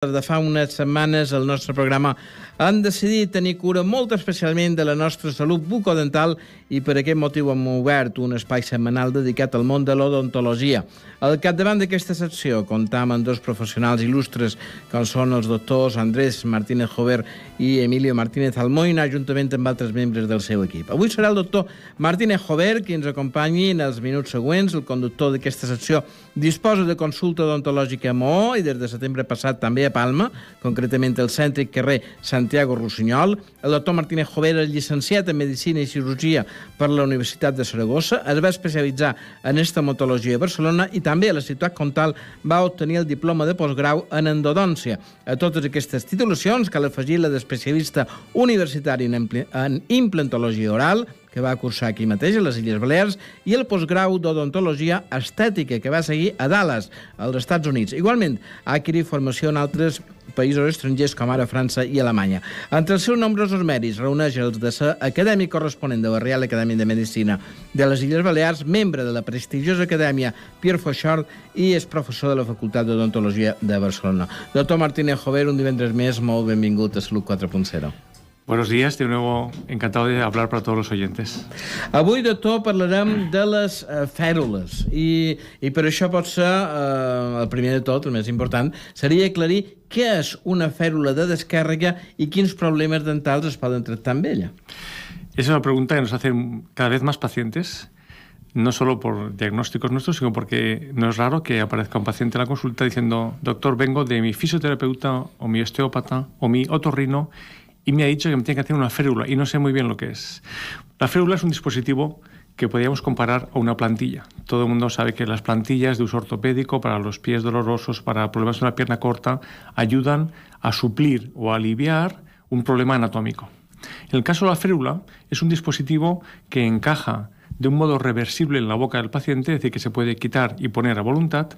De fa unes setmanes el nostre programa han decidit tenir cura molt especialment de la nostra salut bucodental i per aquest motiu hem obert un espai setmanal dedicat al món de l'odontologia. Al capdavant d'aquesta secció comptam amb dos professionals il·lustres com són els doctors Andrés Martínez Jover i Emilio Martínez Almoina, juntament amb altres membres del seu equip. Avui serà el doctor Martínez Jover qui ens acompanyi en els minuts següents. El conductor d'aquesta secció disposa de consulta odontològica a Maó i des de setembre passat també a Palma, concretament el cèntric carrer Santiago Rossinyol. El doctor Martínez Jover és llicenciat en Medicina i Cirurgia per la Universitat de Saragossa, es va especialitzar en estomatologia a Barcelona i també a la ciutat comtal va obtenir el diploma de postgrau en endodòncia. A totes aquestes titulacions cal afegir la d'especialista universitari en implantologia oral, que va cursar aquí mateix, a les Illes Balears, i el postgrau d'odontologia estètica, que va seguir a Dallas, als Estats Units. Igualment, ha adquirit formació en altres països estrangers, com ara França i Alemanya. Entre els seus nombrosos mèrits reuneix els de ser acadèmic corresponent de la Reial Acadèmia de Medicina de les Illes Balears, membre de la prestigiosa acadèmia Pierre Fauchard i és professor de la Facultat d'Odontologia de Barcelona. Doctor Martínez Jover, un divendres més, molt benvingut a Salut 4.0. Buenos días, de nuevo encantado de hablar para todos los oyentes. Avui, doctor, parlarem de les fèrules i per això pot ser, el primer de tot, el més important, seria aclarir què és una fèrula de descàrrega i quins problemes dentals es poden tractar amb ella. Esa es una pregunta que nos hacen cada vez más pacientes, no solo por diagnósticos nuestros, sino porque no es raro que aparezca un paciente en la consulta diciendo: doctor, vengo de mi fisioterapeuta o mi osteópata o mi otorrino y me ha dicho que me tiene que hacer una férula y no sé muy bien lo que es. La férula es un dispositivo que podríamos comparar a una plantilla. Todo el mundo sabe que las plantillas de uso ortopédico para los pies dolorosos, para problemas de una pierna corta, ayudan a suplir o a aliviar un problema anatómico. En el caso de la férula, es un dispositivo que encaja de un modo reversible en la boca del paciente, es decir, que se puede quitar y poner a voluntad,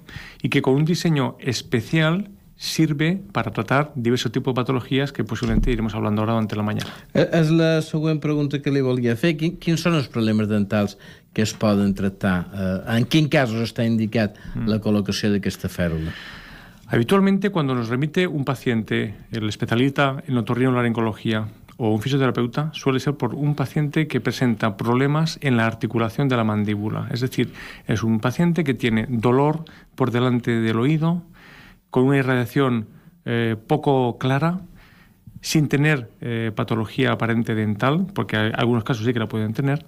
y que con un diseño especial sirve para tratar diversos tipos de patologías que posiblemente iremos hablando ahora durante la mañana. És la següent pregunta que li volia fer. Quins són els problemes dentals que es poden tractar? En quins casos està indicat la col·locació d'aquesta fèrula? Habitualmente, cuando nos remite un paciente, el especialista en otorrinolaringología o un fisioterapeuta, suele ser por un paciente que presenta problemas en la articulación de la mandíbula. Es decir, es un paciente que tiene dolor por delante del oído, con una irradiación poco clara, sin tener patología aparente dental, porque en algunos casos sí que la pueden tener,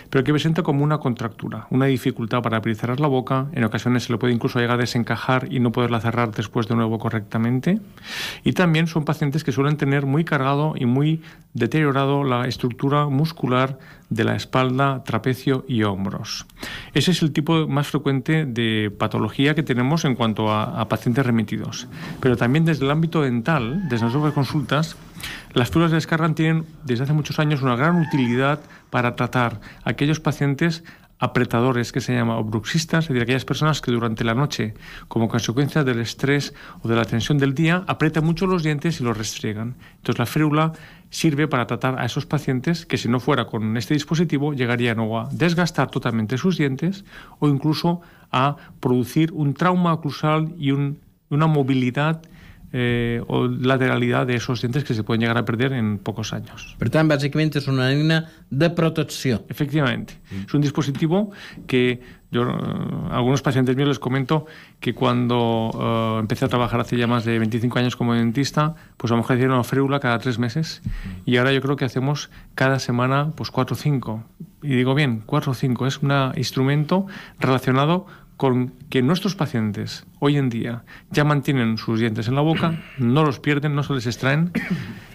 pero que presenta como una contractura, una dificultad para abrir y cerrar la boca. En ocasiones se le puede incluso llegar a desencajar y no poderla cerrar después de nuevo correctamente. Y también son pacientes que suelen tener muy cargado y muy deteriorado la estructura muscular de la espalda, trapecio y hombros. Ese es el tipo más frecuente de patología que tenemos en cuanto a pacientes remitidos. Pero también desde el ámbito dental, desde nuestras consultas, las férulas de descarga tienen desde hace muchos años una gran utilidad para tratar a aquellos pacientes apretadores, que se llama, o bruxistas, es decir, aquellas personas que durante la noche, como consecuencia del estrés o de la tensión del día, aprietan mucho los dientes y los restriegan. Entonces la férula sirve para tratar a esos pacientes que, si no fuera con este dispositivo, llegarían o a desgastar totalmente sus dientes o incluso a producir un trauma oclusal y una movilidad o lateralidad de esos dientes que se pueden llegar a perder en pocos años. Per tant, bàsicament és una eina de protecció. Efectivamente. Es un dispositivo que yo a algunos pacientes míos les comento que cuando empecé a trabajar hace ya más de 25 años como dentista, pues a lo mejor hacían una férula cada 3 meses y ahora yo creo que hacemos cada semana pues 4 o 5. Y digo bien, 4 o 5. Es un instrumento relacionado con que nuestros pacientes hoy en día ya mantienen sus dientes en la boca, no los pierden, no se les extraen,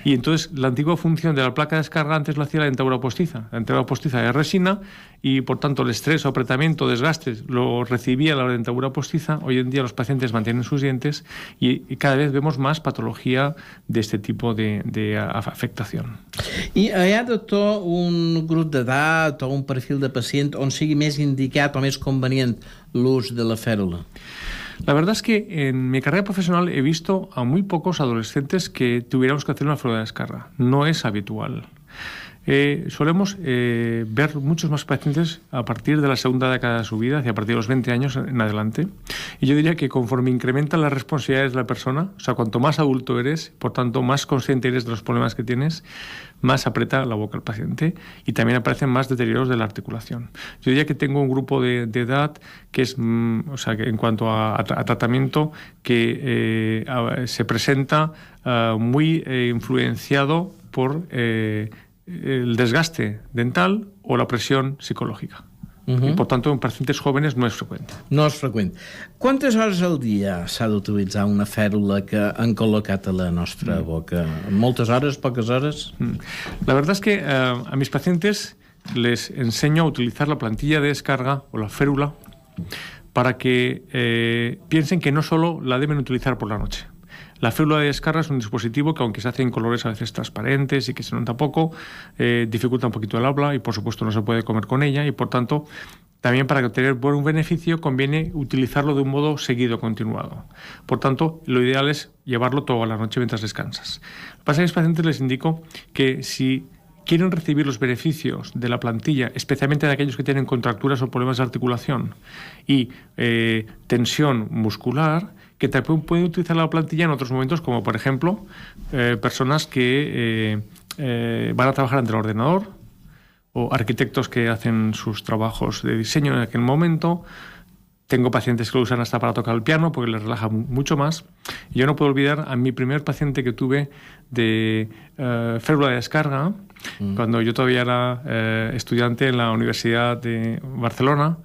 y entonces la antigua función de la placa de descarga antes lo hacía la dentadura postiza. La dentadura postiza es resina y por tanto el estrés o apretamiento, desgastes lo recibía la dentadura postiza. Hoy en día los pacientes mantienen sus dientes y cada vez vemos más patología de este tipo de afectación. I hi ha, doctor, un grup d'edat o un perfil de pacient on sigui més indicat o més convenient l'ús de la fèrula? La verdad es que en mi carrera profesional he visto a muy pocos adolescentes que tuviéramos que hacer una férula de descarga. No es habitual. solemos ver muchos más pacientes a partir de la segunda década de su vida, hacia a partir de los 20 años en adelante. Y yo diría que conforme incrementan las responsabilidades de la persona, o sea, cuanto más adulto eres, por tanto, más consciente eres de los problemas que tienes, más aprieta la boca el paciente y también aparecen más deterioros de la articulación. Yo diría que tengo un grupo de edad que es, o sea, que en cuanto a tratamiento, que se presenta muy influenciado por el desgaste dental o la presión psicològica. I, per tant, en pacients jóvenes no és freqüent. No és freqüent. Quantes hores al dia s'ha d'utilitzar una fèrula que han col·locat a la nostra boca? ¿Moltes hores, poques horas? La verdad es que a mis pacientes les enseño a utilizar la plantilla de descarga o la férula para que piensen que no solo la deben utilizar por la noche. La férula de descarga es un dispositivo que, aunque se hace en colores a veces transparentes y que se nota poco, dificulta un poquito el habla y, por supuesto, no se puede comer con ella y, por tanto, también para obtener buen beneficio conviene utilizarlo de un modo seguido, continuado. Por tanto, lo ideal es llevarlo toda la noche mientras descansas. Lo que pasa es que a mis pacientes les indico que si quieren recibir los beneficios de la plantilla, especialmente de aquellos que tienen contracturas o problemas de articulación y tensión muscular, que también pueden utilizar la plantilla en otros momentos, como por ejemplo personas que van a trabajar ante el ordenador o arquitectos que hacen sus trabajos de diseño en aquel momento. Tengo pacientes que lo usan hasta para tocar el piano porque les relaja mucho más. Y yo no puedo olvidar a mi primer paciente que tuve de férula de descarga, cuando yo todavía era estudiante en la Universidad de Barcelona,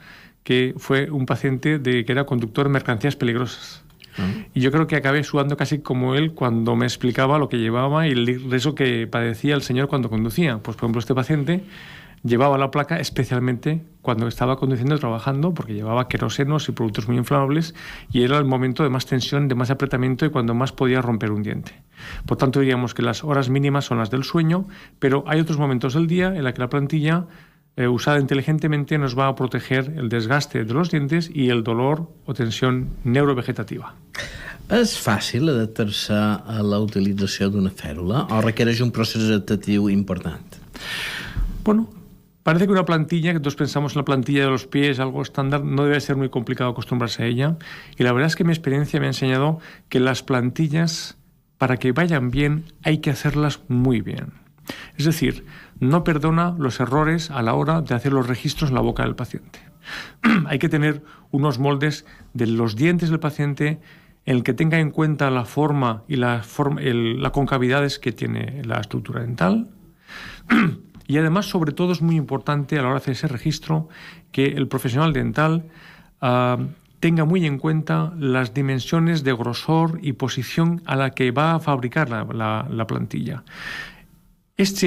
que fue un paciente que era conductor de mercancías peligrosas. Y yo creo que acabé sudando casi como él cuando me explicaba lo que llevaba y el riesgo que padecía el señor cuando conducía. Pues, por ejemplo, este paciente llevaba la placa especialmente cuando estaba conduciendo y trabajando, porque llevaba querosenos y productos muy inflamables y era el momento de más tensión, de más apretamiento y cuando más podía romper un diente. Por tanto, diríamos que las horas mínimas son las del sueño, pero hay otros momentos del día en la que la plantilla usada inteligentemente nos va a proteger el desgaste de los dientes y el dolor o tensión neurovegetativa. És fàcil adaptar-se a la utilització d'una fèrula o requereix un procés adaptatiu important? Bueno, parece que una plantilla, que todos pensamos en la plantilla de los pies, algo estándar, no debe ser muy complicado acostumbrarse a ella. Y la verdad es que mi experiencia me ha enseñado que las plantillas, para que vayan bien, hay que hacerlas muy bien. Es decir, no perdona los errores a la hora de hacer los registros en la boca del paciente. Hay que tener unos moldes de los dientes del paciente en el que tenga en cuenta la forma y las concavidades que tiene la estructura dental. Y además, sobre todo, es muy importante a la hora de hacer ese registro que el profesional dental tenga muy en cuenta las dimensiones de grosor y posición a la que va a fabricar la plantilla. Esa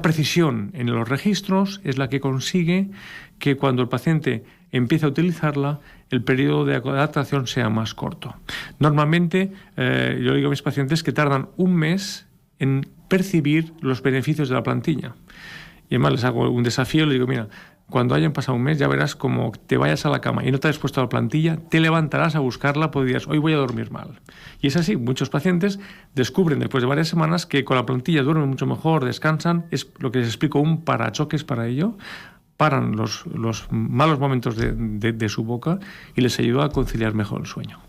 precisión en los registros es la que consigue que cuando el paciente empiece a utilizarla, el periodo de adaptación sea más corto. Normalmente, yo digo a mis pacientes que tardan un mes en percibir los beneficios de la plantilla. Y además les hago un desafío, les digo, mira, cuando hayan pasado un mes ya verás como te vayas a la cama y no te has puesto la plantilla, te levantarás a buscarla, pues dirás, hoy voy a dormir mal. Y es así, muchos pacientes descubren después de varias semanas que con la plantilla duermen mucho mejor, descansan, es lo que les explico, un parachoques para ello, paran los malos momentos de su boca y les ayuda a conciliar mejor el sueño.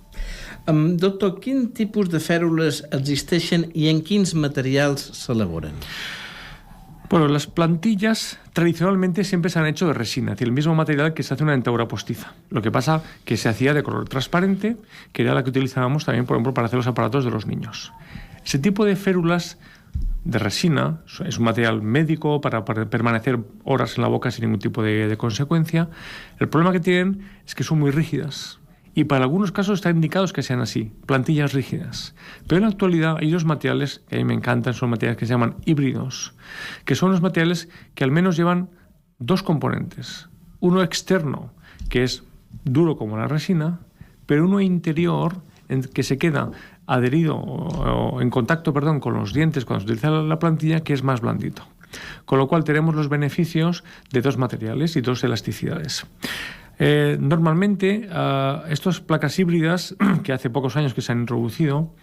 Doctor, quin tipus de fèrules existeixen i en quins materials s'elaboren? Bueno, las plantillas tradicionalmente siempre se han hecho de resina, es decir, el mismo material que se hace una dentadura postiza. Lo que pasa que se hacía de color transparente, que era la que utilizábamos también, por ejemplo, para hacer los aparatos de los niños. Ese tipo de férulas de resina es un material médico para permanecer horas en la boca sin ningún tipo de consecuencia. El problema que tienen es que son muy rígidas. Y para algunos casos están indicados que sean así, plantillas rígidas. Pero en la actualidad hay dos materiales que a mí me encantan, son materiales que se llaman híbridos, que son los materiales que al menos llevan dos componentes. Uno externo, que es duro como la resina, pero uno interior que se queda adherido o en contacto, con los dientes cuando se utiliza la plantilla, que es más blandito. Con lo cual tenemos los beneficios de dos materiales y dos elasticidades. Normalmente, estas placas híbridas, que hace pocos años que se han introducido,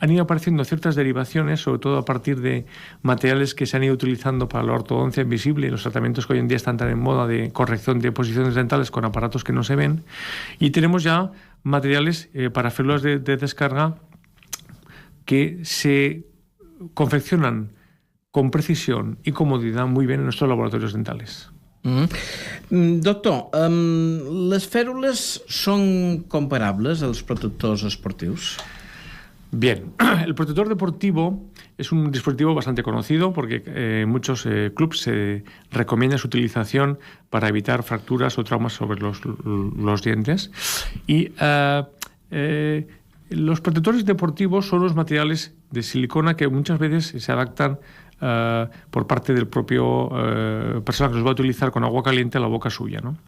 han ido apareciendo ciertas derivaciones, sobre todo a partir de materiales que se han ido utilizando para la ortodoncia invisible, los tratamientos que hoy en día están tan en moda de corrección de posiciones dentales con aparatos que no se ven. Y tenemos ya materiales para férulas de descarga que se confeccionan con precisión y comodidad muy bien en nuestros laboratorios dentales. Doctor, les fèrules són comparables als protectors esportius? Bien, el protector deportivo es un dispositivo bastante conocido porque en muchos clubes se recomienda su utilización para evitar fracturas o traumas sobre los dientes. Y los protectores deportivos son los materiales de silicona que muchas veces se adaptan por parte del propio persona que los va a utilizar con agua caliente a la boca suya, ¿no?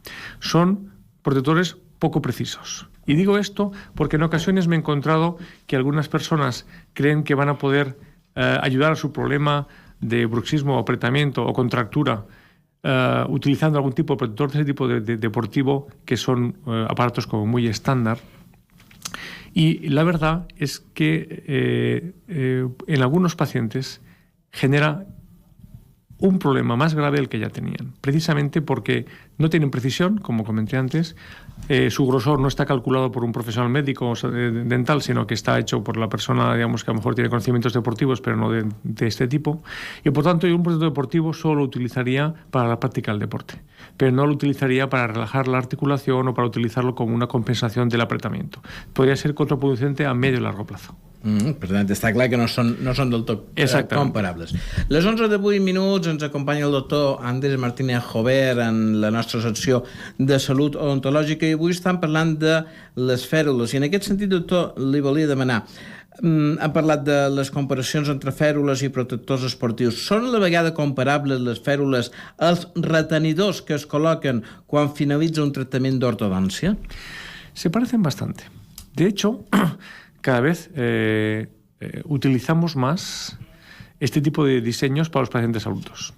Son protectores poco precisos. Y digo esto porque en ocasiones me he encontrado que algunas personas creen que van a poder ayudar a su problema de bruxismo, apretamiento o contractura utilizando algún tipo de protector de ese tipo de deportivo, que son aparatos como muy estándar. Y la verdad es que en algunos pacientes genera un problema más grave del que ya tenían, precisamente porque no tienen precisión, como comenté antes, su grosor no está calculado por un profesional médico dental, sino que está hecho por la persona, digamos, que a lo mejor tiene conocimientos deportivos, pero no de este tipo, y por tanto un protector deportivo solo lo utilizaría para la práctica del deporte, pero no lo utilizaría para relajar la articulación o para utilizarlo como una compensación del apretamiento. Podría ser contraproducente a medio y largo plazo. Per tant, està clar que no són del tot comparables. Les 11:08 ens acompanya el doctor Andrés Martínez Jover en la nostra secció de salut odontològica i avui estem parlant de les fèrules. I en aquest sentit, doctor, li volia demanar, hem parlat de les comparacions entre fèrules i protectors esportius. Són a la vegada comparables les fèrules als retenidors que es col·loquen quan finalitza un tractament d'ortodòncia? Se parecen bastante. De hecho, cada vez utilizamos más este tipo de diseños para los pacientes adultos.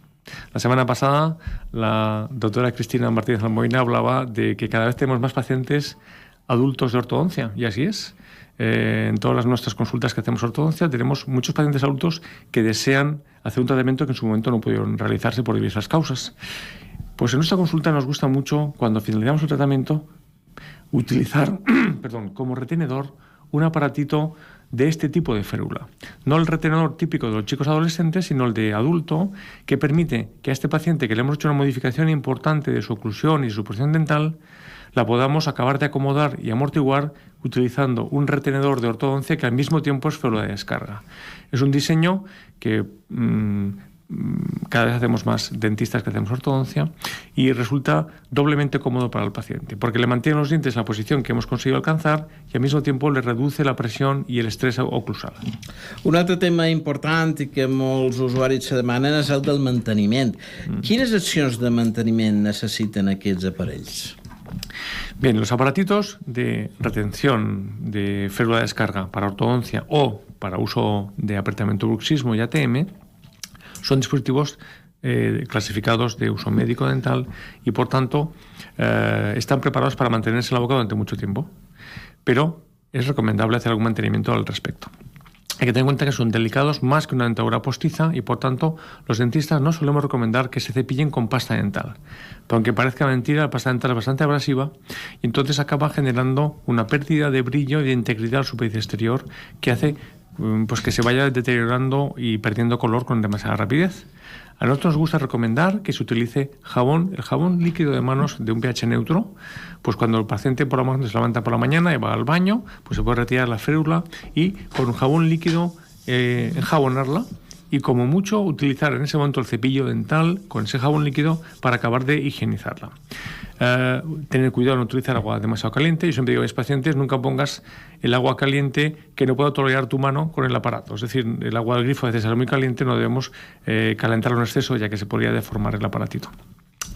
La semana pasada la doctora Cristina Martínez Almoina hablaba de que cada vez tenemos más pacientes adultos de ortodoncia, y así es. En todas nuestras consultas que hacemos ortodoncia tenemos muchos pacientes adultos que desean hacer un tratamiento que en su momento no pudieron realizarse por diversas causas. Pues en nuestra consulta nos gusta mucho, cuando finalizamos el tratamiento, utilizar como retenedor un aparatito de este tipo de férula. No el retenedor típico de los chicos adolescentes, sino el de adulto, que permite que a este paciente que le hemos hecho una modificación importante de su oclusión y su posición dental, la podamos acabar de acomodar y amortiguar utilizando un retenedor de ortodoncia que al mismo tiempo es férula de descarga. Es un diseño que cada vez hacemos más dentistas que hacemos ortodoncia y resulta doblemente cómodo para el paciente porque le mantiene los dientes en la posición que hemos conseguido alcanzar y al mismo tiempo le reduce la presión i l'estrès oclusal. Un altre tema important i que molts usuaris se demanen és el del manteniment. Quines accions de manteniment necessiten aquests aparells? Bien, los aparatitos de retención de férula de descarga para ortodoncia o para uso de apretamiento bruxismo y ATM son dispositivos clasificados de uso médico dental y, por tanto, están preparados para mantenerse en la boca durante mucho tiempo. Pero es recomendable hacer algún mantenimiento al respecto. Hay que tener en cuenta que son delicados más que una dentadura postiza y, por tanto, los dentistas no solemos recomendar que se cepillen con pasta dental. Pero aunque parezca mentira, la pasta dental es bastante abrasiva y entonces acaba generando una pérdida de brillo y de integridad al superficie exterior que hace pues que se vaya deteriorando y perdiendo color con demasiada rapidez. A nosotros nos gusta recomendar que se utilice jabón, el jabón líquido de manos de un pH neutro, pues cuando el paciente por la mañana se levanta por la mañana y va al baño, pues se puede retirar la férula y con un jabón líquido enjabonarla y como mucho utilizar en ese momento el cepillo dental con ese jabón líquido para acabar de higienizarla. Tener cuidado de no utilizar agua demasiado caliente. Yo siempre digo a mis pacientes, nunca pongas el agua caliente que no pueda tolerar tu mano con el aparato. Es decir, el agua del grifo a veces es muy caliente, no debemos calentarlo en exceso ya que se podría deformar el aparatito.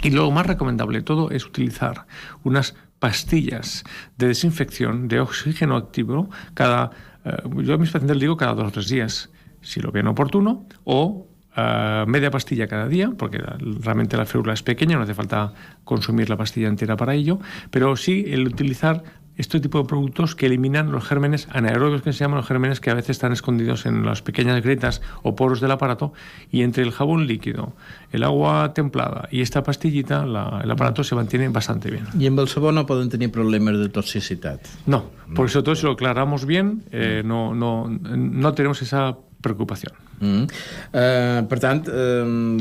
Y lo más recomendable de todo es utilizar unas pastillas de desinfección de oxígeno activo yo a mis pacientes les digo cada 2 o 3 días, si lo ven oportuno, o media pastilla cada día, porque realmente la férula es pequeña, no hace falta consumir la pastilla entera para ello, pero sí el utilizar este tipo de productos que eliminan los gérmenes anaerobios, que se llaman los gérmenes que a veces están escondidos en las pequeñas grietas o poros del aparato, y entre el jabón líquido, el agua templada y esta pastillita, el aparato se mantiene bastante bien. I amb el sabó no poden tenir problemes de toxicitat? No, por eso todo si lo aclaramos bien, no tenemos esa preocupación. Per tant,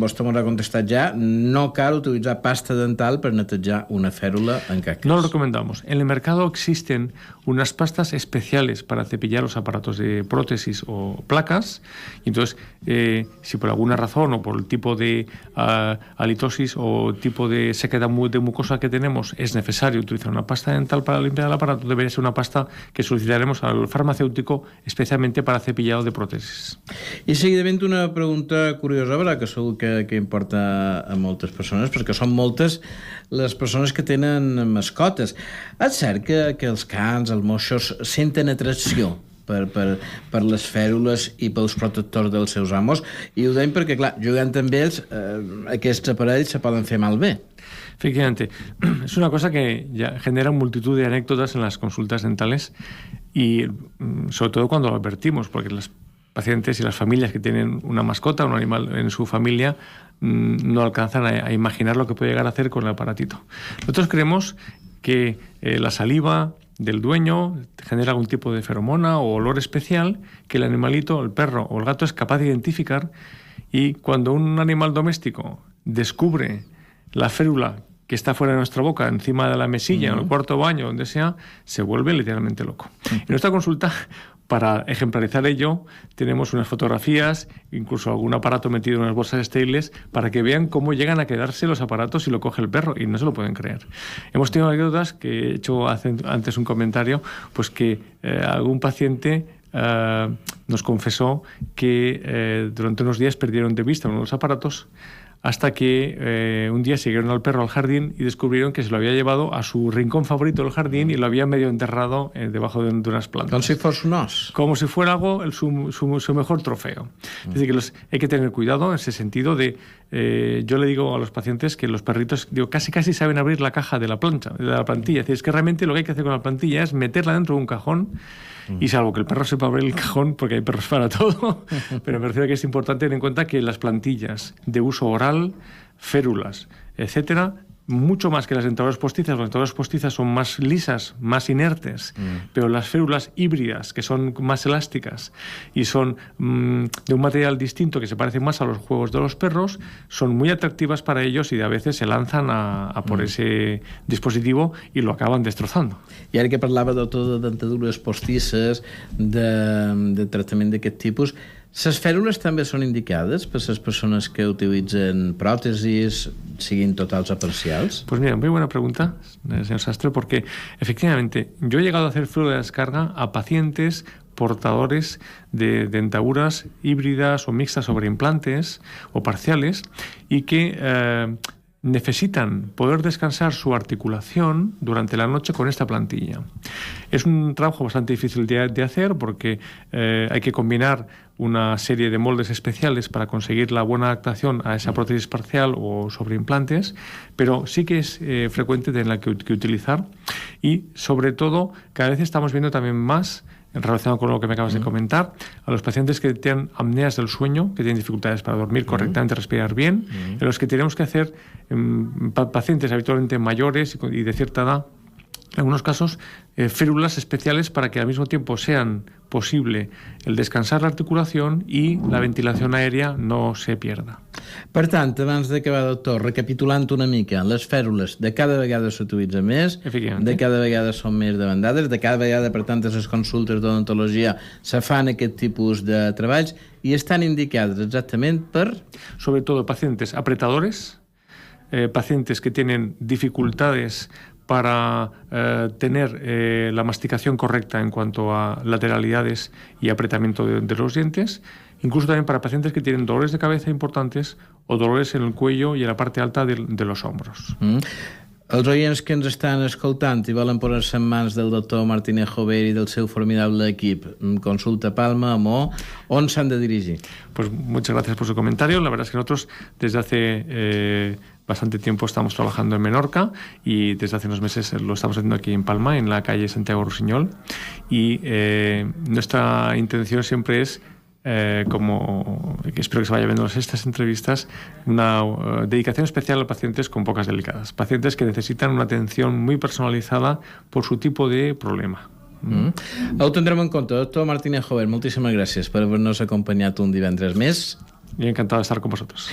vostè m'ho ha contestat ja, no cal utilitzar pasta dental per netejar una fèrula en cap cas. No lo recomendamos. En el mercado existen unas pastas especiales para cepillar los aparatos de prótesis o placas. Y entonces, si por alguna razón o por el tipo de halitosis o tipo de sequedad de mucosa que tenemos es necesario utilizar una pasta dental para limpiar el aparato, debería ser una pasta que solicitaremos al farmacéutico especialmente para cepillado de prótesis. I seguidament una pregunta curiosa, però que segur que importa a moltes persones, perquè són moltes les persones que tenen mascotes. És cert que els cans, els moixos, senten atracció per les fèrules i pels protectors dels seus amos? I ho deim perquè, clar, jugant amb ells, aquests aparells se poden fer malbé. Efectivamente, es una cosa que ya genera multitud de anécdotas en las consultas dentales y sobre todo cuando lo advertimos, porque los pacientes y las familias que tienen una mascota, un animal en su familia, no alcanzan a imaginar lo que puede llegar a hacer con el aparatito. Nosotros creemos que la saliva del dueño genera algún tipo de feromona o olor especial que el animalito, el perro o el gato es capaz de identificar, y cuando un animal doméstico descubre la férula que está fuera de nuestra boca, encima de la mesilla, en el cuarto baño, donde sea, se vuelve literalmente loco. En nuestra consulta, para ejemplarizar ello, tenemos unas fotografías, incluso algún aparato metido en unas bolsas estériles, para que vean cómo llegan a quedarse los aparatos si lo coge el perro, y no se lo pueden creer. Hemos tenido anécdotas, que he hecho antes un comentario, pues que algún paciente nos confesó que durante unos días perdieron de vista uno de los aparatos, hasta que un día siguieron al perro al jardín y descubrieron que se lo había llevado a su rincón favorito del jardín y lo había medio enterrado debajo de unas plantas. Como si fuera un os. Como si fuera algo, su mejor trofeo. Es decir, que hay que tener cuidado en ese sentido de... yo le digo a los pacientes que los perritos casi saben abrir la caja de la plantilla. Es decir, es que realmente lo que hay que hacer con la plantilla es meterla dentro de un cajón, y salvo que el perro sepa abrir el cajón, porque hay perros para todo, pero me refiero a que es importante tener en cuenta que las plantillas de uso oral, férulas, etcétera, mucho más que las dentaduras postizas. Las dentaduras postizas son más lisas, más inertes, pero las férulas híbridas, que son más elásticas y son de un material distinto, que se parecen más a los juegos de los perros, son muy atractivas para ellos, y a veces se lanzan a por ese dispositivo y lo acaban destrozando. I ara que parlava de dentadures postisses, de tractament d'aquest tipus, les fèrules també són indicades per les persones que utilitzen pròtesis, siguin totals o parcials? Pues mira, muy buena pregunta, señor Sastre, porque efectivamente yo he llegado a hacer férula de descarga a pacientes portadores de dentaduras híbridas o mixtas sobre implantes o parciales, y que necesitan poder descansar su articulación durante la noche con esta plantilla. Es un trabajo bastante difícil de hacer, porque hay que combinar una serie de moldes especiales para conseguir la buena adaptación a esa prótesis parcial o sobre implantes, pero sí que es frecuente tenerla que utilizar, y sobre todo cada vez estamos viendo también más, relacionado con lo que me acabas de comentar, a los pacientes que tienen apneas del sueño, que tienen dificultades para dormir correctamente, respirar bien, en los que tenemos que hacer pacientes habitualmente mayores y de cierta edad, en algunos casos, férulas especiales para que al mismo tiempo sean posible el descansar la articulación y la ventilación aèria no se pierda. Per tant, abans d'acabar, doctor, recapitulant una mica, les fèrules de cada vegada s'utilitzen més, de cada vegada són més demandades, de cada vegada, per tant, a les consultes d'odontologia se fan aquest tipus de treballs, i estan indicades exactament per... Sobre todo pacientes apretadores, pacientes que tienen dificultades para tener la masticación correcta en cuanto a lateralidades y apretamiento de los dientes, incluso también para pacientes que tienen dolores de cabeza importantes o dolores en el cuello y en la parte alta de los hombros. Els oients que ens estan escoltant i volen posar-se en mans del doctor Martínez Jover i del seu formidable equip, Consulta Palma, Amó, ¿on s'han de dirigir? Pues muchas gracias por su comentario. La verdad es que nosotros desde hace bastante tiempo estamos trabajando en Menorca y desde hace unos meses lo estamos haciendo aquí en Palma, en la calle Santiago Rusiñol. Y nuestra intención siempre es, como espero que se vaya viendo estas entrevistas, una dedicación especial a pacientes con pocas delicadas, pacientes que necesitan una atención muy personalizada por su tipo de problema. Ho tindrem en compte. Doctor Martínez Jover, moltíssimes gràcies per haver-nos acompanyat un divendres més. Y encantado de estar con vosotros.